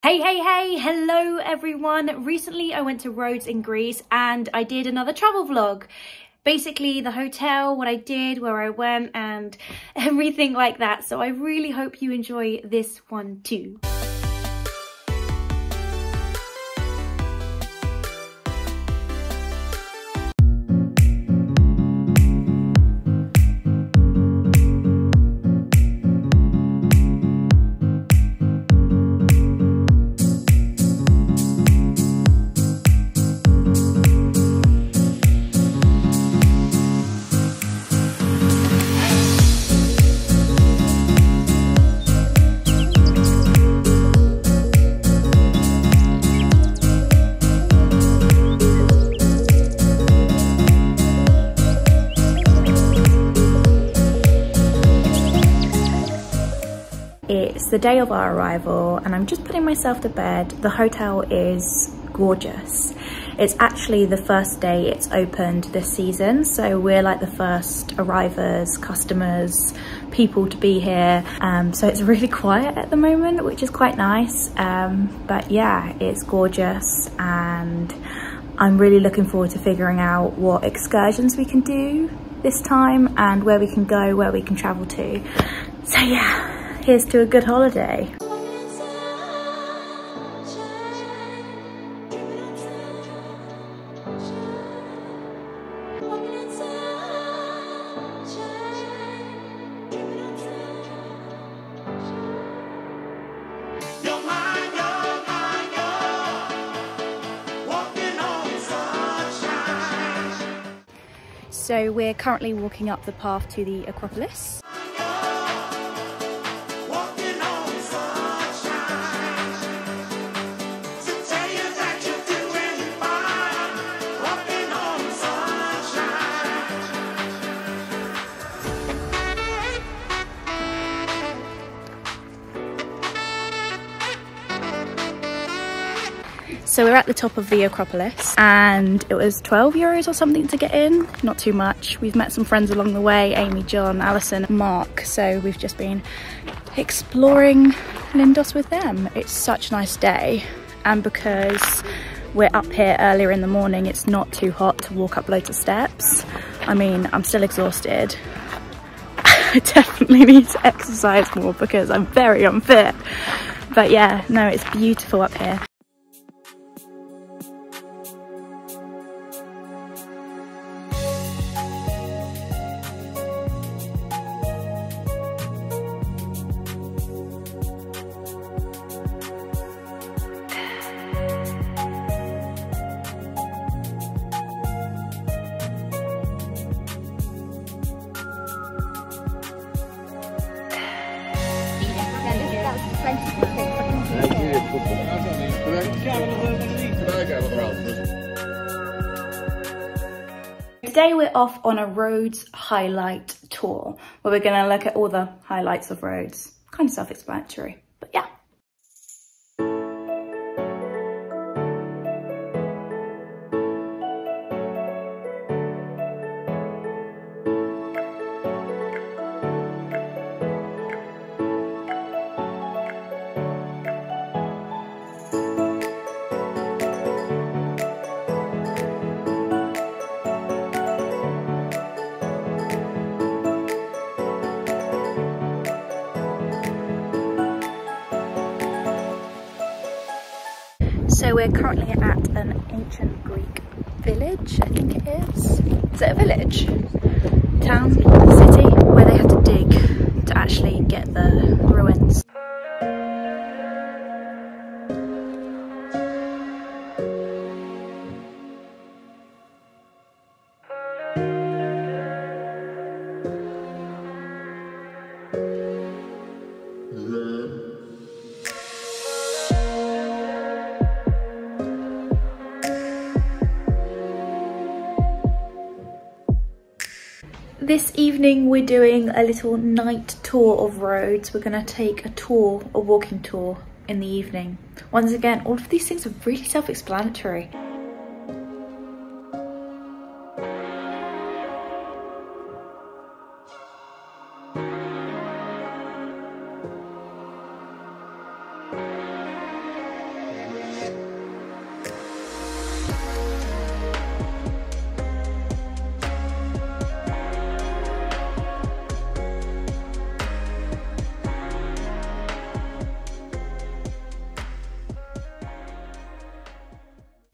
Hey, hello everyone. Recently I went to Rhodes in Greece and I did another travel vlog. Basically the hotel, what I did, where I went and everything like that. So I really hope you enjoy this one too. It's the day of our arrival and I'm just putting myself to bed. The hotel is gorgeous. It's actually the first day it's opened this season, so we're like the first arrivers, customers, people to be here. So it's really quiet at the moment, which is quite nice. But yeah, it's gorgeous and I'm really looking forward to figuring out what excursions we can do this time and where we can go, where we can travel to. So yeah. Here's to a good holiday. So we're currently walking up the path to the Acropolis. So we're at the top of the Acropolis and it was €12 or something to get in, not too much. We've met some friends along the way, Amy, John, Alison, Mark, so we've just been exploring Lindos with them. It's such a nice day, and because we're up here earlier in the morning, it's not too hot to walk up loads of steps. I mean, I'm still exhausted. I definitely need to exercise more because I'm very unfit. But yeah, no, it's beautiful up here. Today we're off on a Rhodes highlight tour where we're going to look at all the highlights of Rhodes. Kind of self-explanatory, but yeah. So we're currently at an ancient Greek village, I think it is. Is it a village? Town? City? Where they had to dig to actually get the ruins. This evening we're doing a little night tour of Rhodes. We're going to take a walking tour in the evening. Once again, all of these things are really self-explanatory.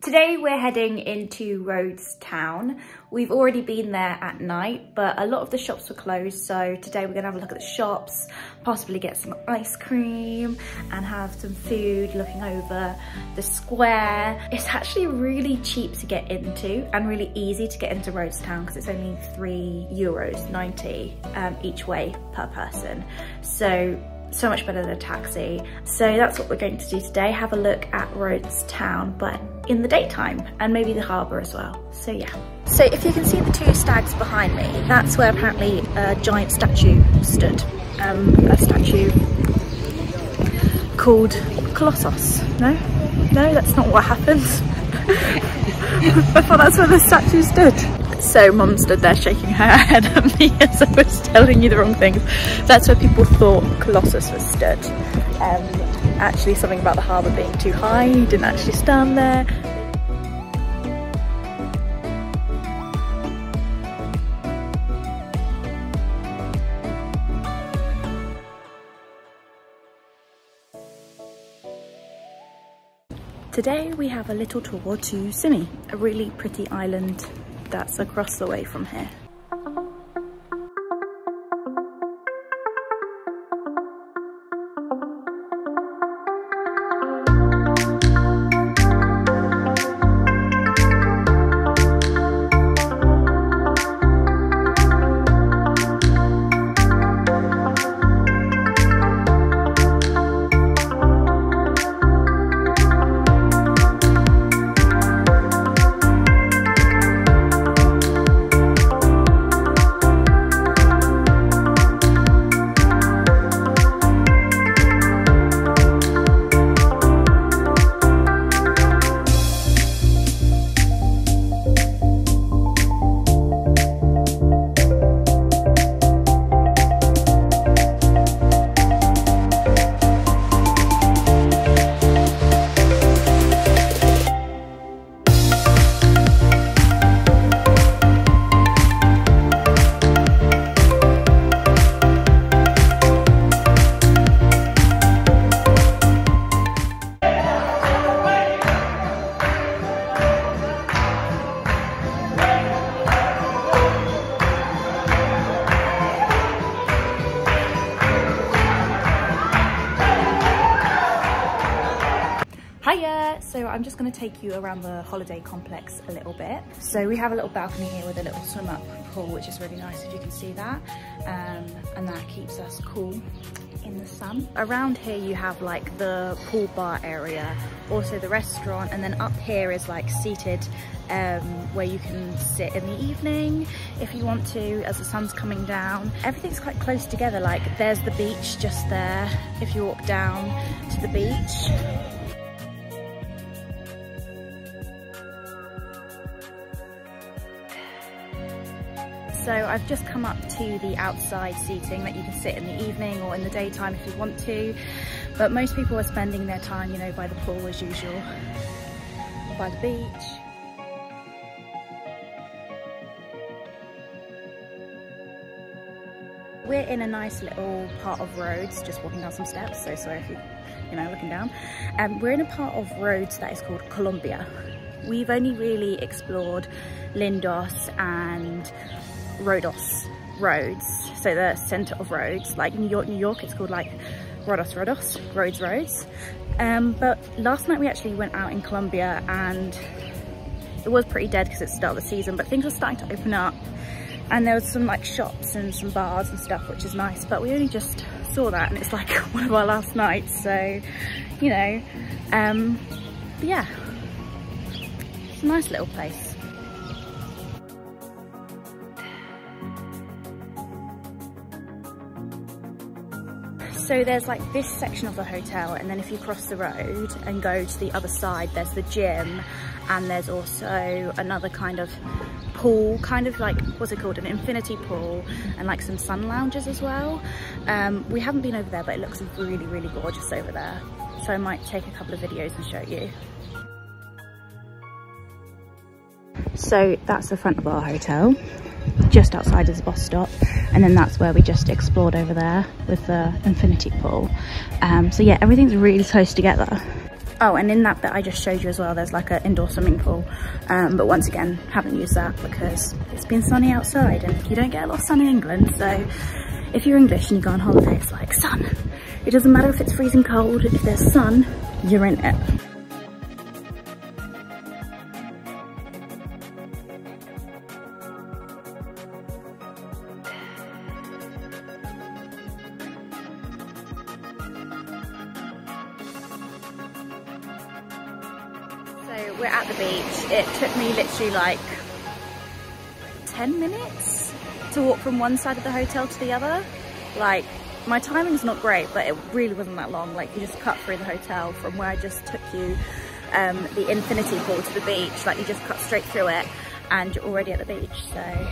Today we're heading into Rhodes town. We've already been there at night, but a lot of the shops were closed, so today we're gonna have a look at the shops, possibly get some ice cream and have some food looking over the square. It's actually really cheap to get into and really easy to get into Rhodes town because it's only €3.90 each way per person. So much better than a taxi. So that's what we're going to do today, have a look at Rhodes town, but in the daytime, and maybe the harbour as well. So yeah. So if you can see the two stags behind me, that's where apparently a giant statue stood. A statue called Colossus. No, that's not what happened. I thought that's where the statue stood. So Mum stood there shaking her head at me as I was telling you the wrong things. That's where people thought Colossus was stood. Actually something about the harbour being too high, he didn't actually stand there. Today we have a little tour to Simi, a really pretty island that's across the way from here. Hiya! So I'm just going to take you around the holiday complex a little bit. So we have a little balcony here with a little swim up pool, which is really nice if you can see that. And that keeps us cool in the sun. Around here you have like the pool bar area, also the restaurant, and then up here is like seated where you can sit in the evening if you want to as the sun's coming down. Everything's quite close together, like there's the beach just there if you walk down to the beach. So I've just come up to the outside seating that you can sit in the evening or in the daytime if you want to. But most people are spending their time, you know, by the pool as usual, by the beach. We're in a nice little part of Rhodes, just walking down some steps, so sorry if you're looking down. We're in a part of Rhodes that is called Columbia. We've only really explored Lindos and Rhodes, so the centre of Rhodes, like New York, it's called like Rhodes. But last night we actually went out in Columbia and it was pretty dead because it's the start of the season, but things were starting to open up and there was some like shops and some bars and stuff, which is nice, but we only just saw that and it's like one of our last nights, so you know, but yeah, it's a nice little place. So there's like this section of the hotel, and then if you cross the road and go to the other side, there's the gym, and there's also another kind of pool, kind of like, what's it called, an infinity pool, and like some sun lounges as well. We haven't been over there, but it looks really, really gorgeous over there. So I might take a couple of videos and show you. So that's the front of our hotel, just outside is the bus stop, and then that's where we just explored over there with the infinity pool. So yeah, everything's really close together. Oh, and in that bit I just showed you as well, there's like an indoor swimming pool. But once again, haven't used that because it's been sunny outside and you don't get a lot of sun in England. So if you're English and you go on holiday, it's like sun. It doesn't matter if it's freezing cold, if there's sun, you're in it. So we're at the beach. It took me literally like 10 minutes to walk from one side of the hotel to the other. Like, my timing's not great, but it really wasn't that long. Like, you just cut through the hotel from where I just took you, the infinity pool to the beach. Like, you just cut straight through it and you're already at the beach. So